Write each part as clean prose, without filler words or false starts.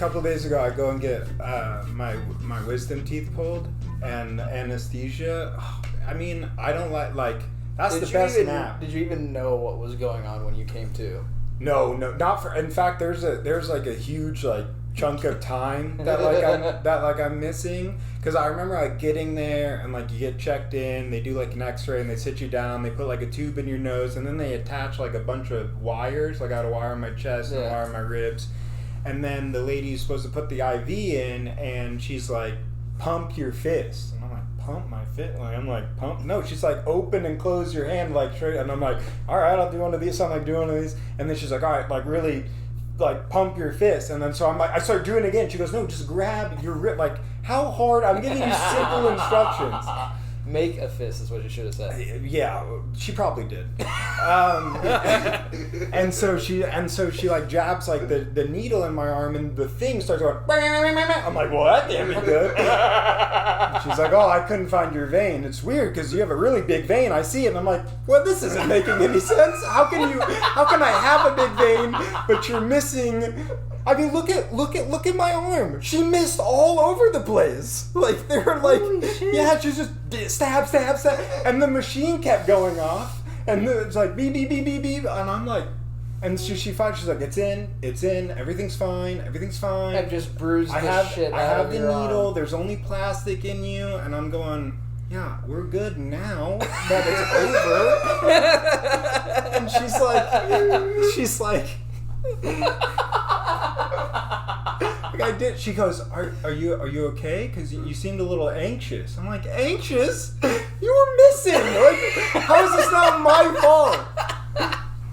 couple of days ago, I go and get my wisdom teeth pulled and anesthesia. I mean, I don't like that's the best nap. Did you even know what was going on when you came to? No, not for. In fact, there's like a huge like chunk of time that I'm missing, because I remember like getting there and like you get checked in, they do like an X-ray and they sit you down, they put like a tube in your nose and then they attach like a bunch of wires. Like I had a wire on my chest and a wire on my ribs, and then the lady's supposed to put the IV in and she's like, pump your fist, and I'm like, pump my fist? Like I'm like, pump? No, she's like, open and close your hand like straight, and I'm like, all right, I'll do one of these. So I'm like doing one of these, and then she's like, all right, like really like pump your fist, and then so I'm like, I start doing it again. She goes, no, just grab your rib. Like, how hard? I'm giving you simple instructions. Make a fist is what you should have said. Yeah, she probably did. And so she like jabs like the needle in my arm, and the thing starts going. I'm like, well, that can't be good. She's like, oh, I couldn't find your vein. It's weird because you have a really big vein. I see it, and I'm like, well, this isn't making any sense. How can I have a big vein but you're missing? I mean, look at my arm. She missed all over the place. Like they're like, yeah, she's just stab, and the machine kept going off, and it's like beep beep beep beep beep, and I'm like, and she finds, she's like, it's in, everything's fine. I've just bruised shit out of your arm. I have the needle. There's only plastic in you, and I'm going, yeah, we're good now that it's over. And she's like. Like I did. She goes, "Are you okay? Because you seemed a little anxious." I'm like, "Anxious? You were missing. Like, how is this not my fault?"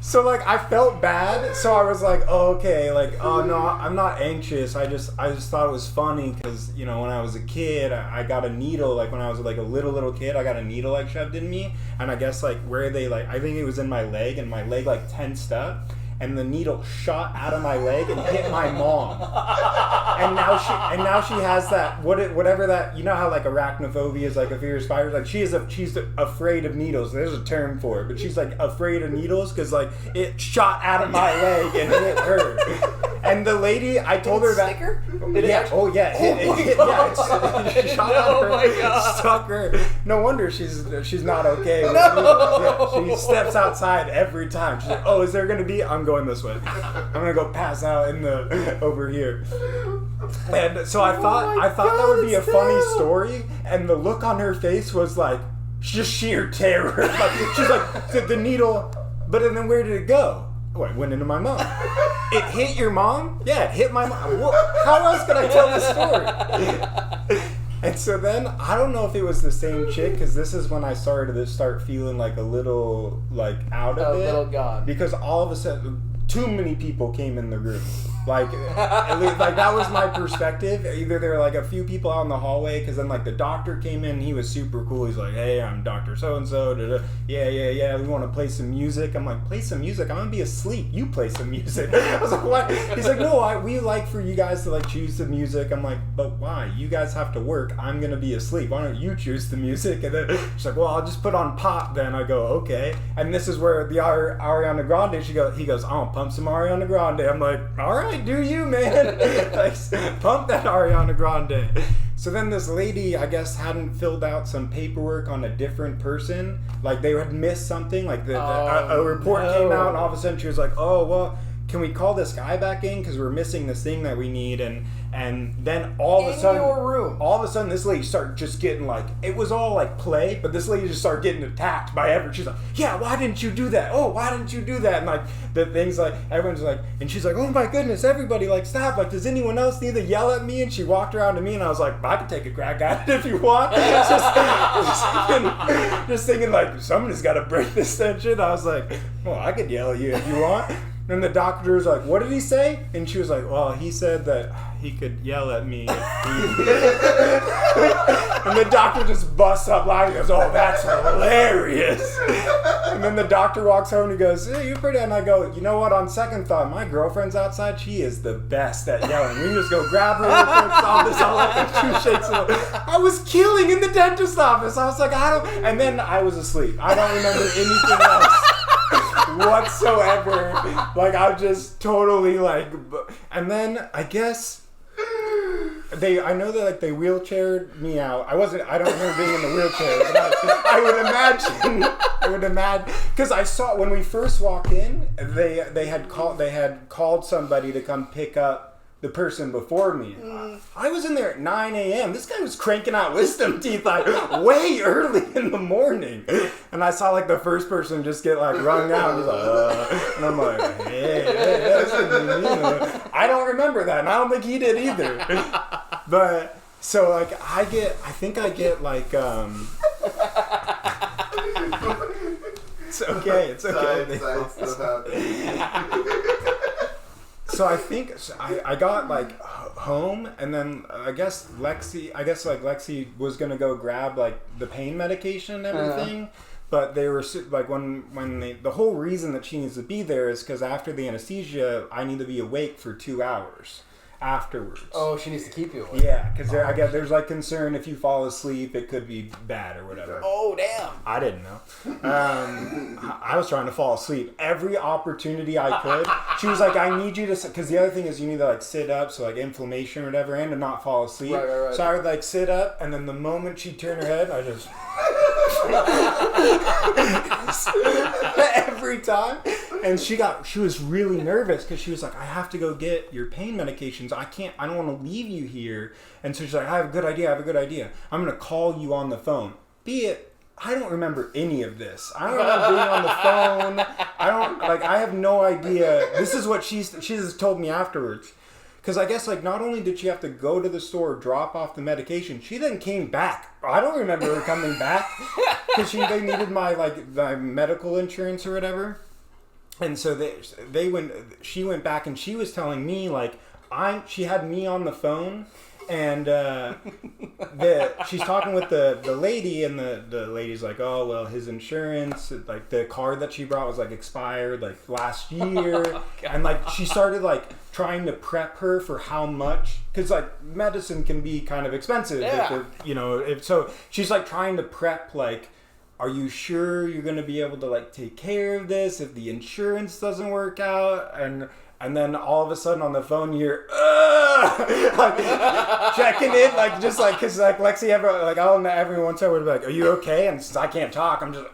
So like I felt bad. So I was like, "Oh, okay. Like, oh no, I'm not anxious. I just thought it was funny because when I was a kid, I got a needle. Like when I was like a little kid, I got a needle like shoved in me, and I guess like where they like, I think it was in my leg, and my leg like tensed up. And the needle shot out of my leg and hit my mom. And now she has that whatever that, you know how like arachnophobia is like a fear of spiders. Like she's afraid of needles. There's a term for it, but she's like afraid of needles because like it shot out of my leg and hit her. And the lady, I told her that. Did it actually? Oh yeah, it shot out of her. Oh my God. Stuck her. No wonder she's not okay. No. Yeah, she steps outside every time. She's like, oh, is there gonna be? I'm going this way. I'm gonna go pass out in the over here. And so I thought that would be a funny story, and the look on her face was like just sheer terror. Like she's like the needle, but then where did it go? Oh, it went into my mom. It hit your mom? Yeah, it hit my mom. How else could I tell the story? And so then, I don't know if it was the same chick, because this is when I started to start feeling like a little, like, out of it. A little gone. Because all of a sudden, too many people came in the room. Like, at least, like that was my perspective. Either there were like a few people out in the hallway, because then like the doctor came in, he was super cool. He's like, hey, I'm Dr. So-and-so. Yeah, we want to play some music. I'm like, play some music? I'm going to be asleep. You play some music. I was like, what? He's like, no, we like for you guys to like choose the music. I'm like, but why? You guys have to work. I'm going to be asleep. Why don't you choose the music? And then she's like, well, I'll just put on pop then. I go, okay. And this is where the Ariana Grande, he goes, oh, pump some Ariana Grande. I'm like, all right. Do you, man? Like, pump that Ariana Grande. So then this lady, I guess, hadn't filled out some paperwork on a different person. Like they had missed something. Like a report came out, and all of a sudden she was like, "Oh, well, can we call this guy back in because we're missing this thing that we need?" And then all of a sudden, this lady started just getting like, it was all like play, but this lady just started getting attacked by everyone. She's like, yeah, why didn't you do that? Oh, why didn't you do that? And like the things like, everyone's like, and she's like, oh my goodness, everybody like stop. Like, does anyone else need to yell at me? And she walked around to me and I was like, I can take a crack at it if you want. just thinking like, somebody's got to break this tension. I was like, well, I could yell at you if you want. And the doctor was like, what did he say? And she was like, well, he said that he could yell at me. And the doctor just busts up laughing. He goes, oh, that's hilarious. And then the doctor walks home and he goes, hey, you're pretty. And I go, you know what? On second thought, my girlfriend's outside. She is the best at yelling. We can just go grab her real quick, solve this all up in 2 shakes. I was killing in the dentist's office. I was like, and then I was asleep. I don't remember anything else whatsoever. Like, I'm just totally like, and then I guess I know that like they wheelchaired me out. I don't remember being in the wheelchair, but I would imagine, because I saw when we first walked in, they had called somebody to come pick up the person before me. I was in there at 9 a.m. This guy was cranking out wisdom teeth like way early in the morning. And I saw like the first person just get like wrung out. He's like, and I'm like, hey, I don't remember that. And I don't think he did either. But so like I think I get like it's okay. Side stuff happening. So I think I got like home, and then I guess Lexi was gonna go grab like the pain medication and everything, but they were like when the whole reason that she needs to be there is because after the anesthesia I need to be awake for 2 hours afterwards. Oh, she needs to keep you awake. Yeah, because I guess there's like concern if you fall asleep it could be bad or whatever. Oh damn! I didn't know. I was trying to fall asleep every opportunity I could. She was like, "I need you to," because the other thing is you need to like sit up, so like inflammation or whatever, and to not fall asleep. Right. So I would like sit up, and then the moment she turned her head, I just every time. And she was really nervous because she was like, I have to go get your pain medications. I don't want to leave you here. And so she's like, I have a good idea. I'm going to call you on the phone. I don't remember any of this. I don't remember being on the phone. I have no idea. This is what she just told me afterwards. Because I guess, like, not only did she have to go to the store, drop off the medication, she then came back. I don't remember her coming back. Because they needed my medical insurance or whatever. And so she went back and she was telling me, like, she had me on the phone. And she's talking with the lady, and the lady's like, oh, well, his insurance, like the card that she brought was like expired like last year. Oh, and like she started like trying to prep her for how much, because like medicine can be kind of expensive. Yeah. So she's like trying to prep, like, are you sure you're going to be able to like take care of this if the insurance doesn't work out? And then all of a sudden on the phone you're like checking in, like just like, because like Lexi every once I would be like, are you okay? And since I can't talk, I'm just like,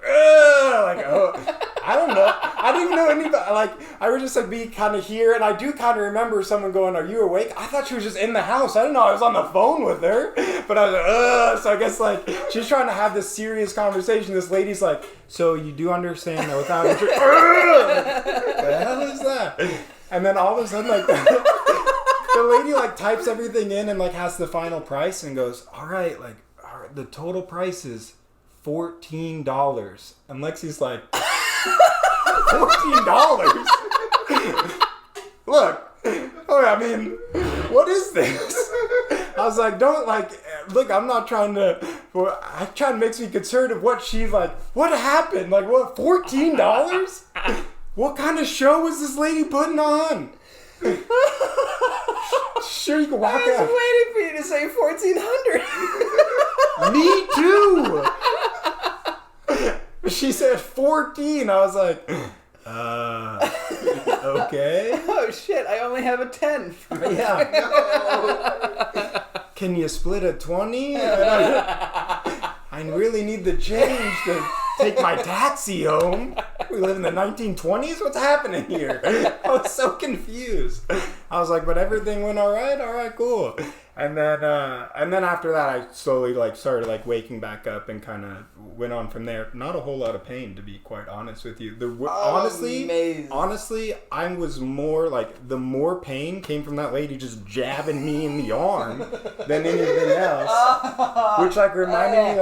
oh, I don't know. I didn't even know anybody. Like I would just like be kind of here, and I do kind of remember someone going, "Are you awake?" I thought she was just in the house. I didn't know I was on the phone with her, but I was like, so I guess like she's trying to have this serious conversation. This lady's like, "So you do understand that without insurance?" What the hell is that? And then all of a sudden, like, the lady, like, types everything in and, like, has the final price and goes, all right, the total price is $14. And Lexi's like, $14? Look, I mean, what is this? I was like, look, I'm not trying to, I'm trying to make me concerned of what she's like, what happened? Like, what, $14? What kind of show was this lady putting on? Sure, you can walk out. I was waiting for you to say 1,400. Me too. She said 14. I was like, okay. Oh shit! I only have a 10. Yeah. Can you split a 20? I really need the change to take my taxi home. We live in the 1920s? What's happening here? I was so confused. I was like, but everything went all right, cool. And then after that, I slowly started waking back up and kind of went on from there. Not a whole lot of pain, to be quite honest with you. Honestly, I was more the more pain came from that lady just jabbing me in the arm than anything else, which reminded me